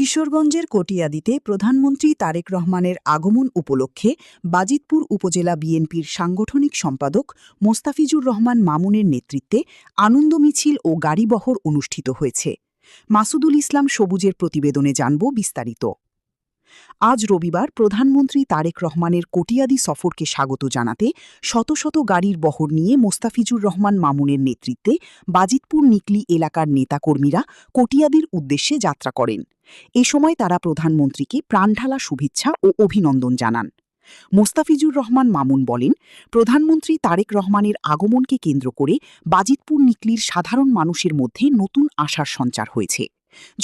কিশোরগঞ্জের কটিয়াদীতে প্রধানমন্ত্রী তারেক রহমানের আগমন উপলক্ষে বাজিতপুর উপজেলা বিএনপির সাংগঠনিক সম্পাদক মোস্তাফিজুর রহমান মামুনের নেতৃত্বে আনন্দ মিছিল ও গাড়িবহর অনুষ্ঠিত হয়েছে। মাসুদুল ইসলাম সবুজের প্রতিবেদনে জানব বিস্তারিত। আজ রবিবার প্রধানমন্ত্রী তারেক রহমানের কটিয়াদী সফরকে স্বাগত জানাতে শত শত গাড়ির বহর নিয়ে মোস্তাফিজুর রহমান মামুনের নেতৃত্বে বাজিতপুর নিকলি এলাকার নেতাকর্মীরা কটিয়াদীর উদ্দেশ্যে যাত্রা করেন। এ সময় তারা প্রধানমন্ত্রীকে প্রাণঢালা শুভেচ্ছা ও অভিনন্দন জানান। মোস্তাফিজুর রহমান মামুন বলেন, প্রধানমন্ত্রী তারেক রহমানের আগমনকে কেন্দ্র করে বাজিতপুর নিকলির সাধারণ মানুষের মধ্যে নতুন আশার সঞ্চার হয়েছে।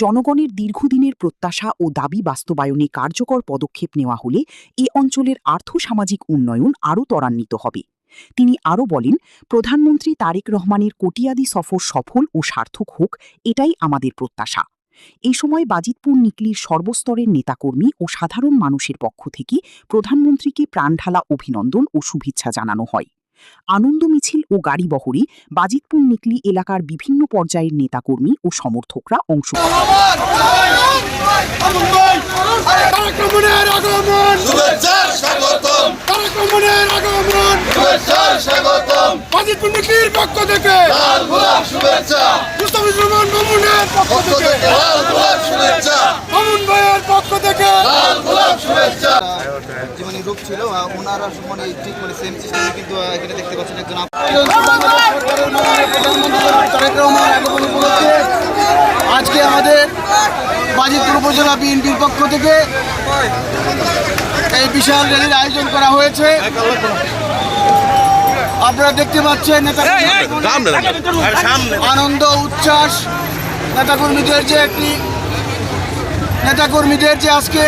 জনগণের দীর্ঘদিনের প্রত্যাশা ও দাবি বাস্তবায়নে কার্যকর পদক্ষেপ নেওয়া হলে এ অঞ্চলের আর্থসামাজিক উন্নয়ন আরও ত্বরান্বিত হবে। তিনি আরও বলেন, প্রধানমন্ত্রী তারেক রহমানের কটিয়াদী সফর সফল ও সার্থক হোক, এটাই আমাদের প্রত্যাশা। এই সময় বাজিতপুর নিকলির সর্বস্তরের নেতাকর্মী ও সাধারণ মানুষের পক্ষ থেকে প্রধানমন্ত্রীকে প্রাণঢালা অভিনন্দন ও শুভেচ্ছা জানানো হয়। আনন্দ মিছিল ও গাড়িবহরে বাজিতপুর নিকলি এলাকার বিভিন্ন পর্যায়ের নেতাকর্মী ও সমর্থকরা অংশ নেন। জীবনী রূপ ছিল ওনারা মানে ঠিক মানে সেম সিস্টেমে কিন্তু এখানে দেখতে পাচ্ছেন একজন আজকে আমাদের বাজিতপুর উপজেলা বিএনপির পক্ষ থেকে এই বিশাল র্যালির আয়োজন করা হয়েছে। আপনারা দেখতে পাচ্ছেন আনন্দ উচ্ছ্বাস নেতাকর্মীদের যে আজকে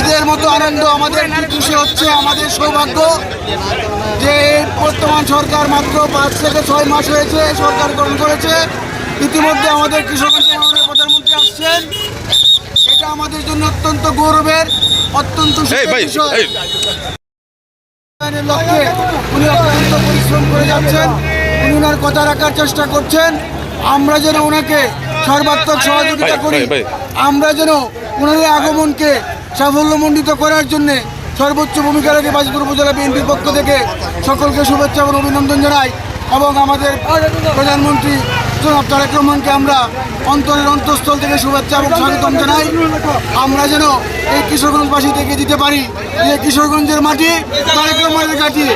ঈদের মতো আনন্দ আমাদের খুশি হচ্ছে। আমাদের সৌভাগ্য যে বর্তমান সরকার মাত্র 5 থেকে 6 মাস হয়েছে সরকার গঠন করেছে। ইতিমধ্যে আমাদের কিশোরগঞ্জের মাননীয় প্রধানমন্ত্রী আসছেন, এটা আমাদের জন্য অত্যন্ত গৌরবের, অত্যন্ত বিষয়। লক্ষ্যে উনি অত্যন্ত পরিশ্রম করে যাচ্ছেন, উনি ওনার কথা রাখার চেষ্টা করছেন। আমরা যেন ওনাকে সর্বাত্মক সহযোগিতা করি, আমরা যেন ওনার আগমনকে সাফল্যমণ্ডিত করার জন্য সর্বোচ্চ ভূমিকা রেখে বাজিতপুর উপজেলা বিএনপির পক্ষ থেকে সকলকে শুভেচ্ছা এবং অভিনন্দন জানাই। এবং আমাদের প্রধানমন্ত্রী জনাব তারেক রহমানকে আমরা অন্তরের অন্তঃস্থল থেকে শুভেচ্ছা এবং স্বাগতম জানাই। আমরা যেন এই কিশোরগঞ্জবাসী থেকে দিতে পারি যে কিশোরগঞ্জের মাটি তারেক রহমানের ঘাঁটি।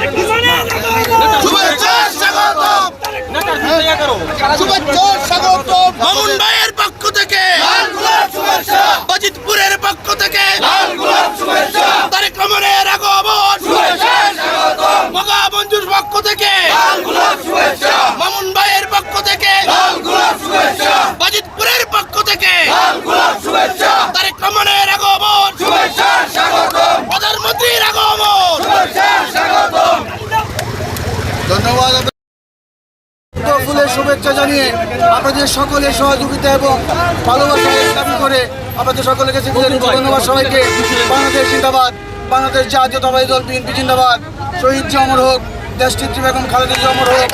মামুন ভাইয়ের পক্ষ থেকে, বাজিতপুরের পক্ষ থেকে তারেক রহমানের আগমন, মগা মঞ্জুর পক্ষ থেকে মামুন ভাইয়ের পক্ষ থেকে, বাজিতপুরের পক্ষ থেকে তারেক রহমানের আগমন, প্রধানমন্ত্রীর আগমন। ধন্যবাদ। ফুলের শুভেচ্ছা জানিয়ে আপনাদের সকলের সহযোগিতা এবং ভালোবাসা দাবি করে আপনাদের সকলের কাছে ধন্যবাদ সবাইকে। বাংলাদেশ জিন্দাবাদ, বাংলাদেশ জাতীয়তাবাদী দল বিএনপি জিন্দাবাদ। শহীদ জি অমর হোক, দেশনেত্রী বেগম খালেদা জি অমর হোক।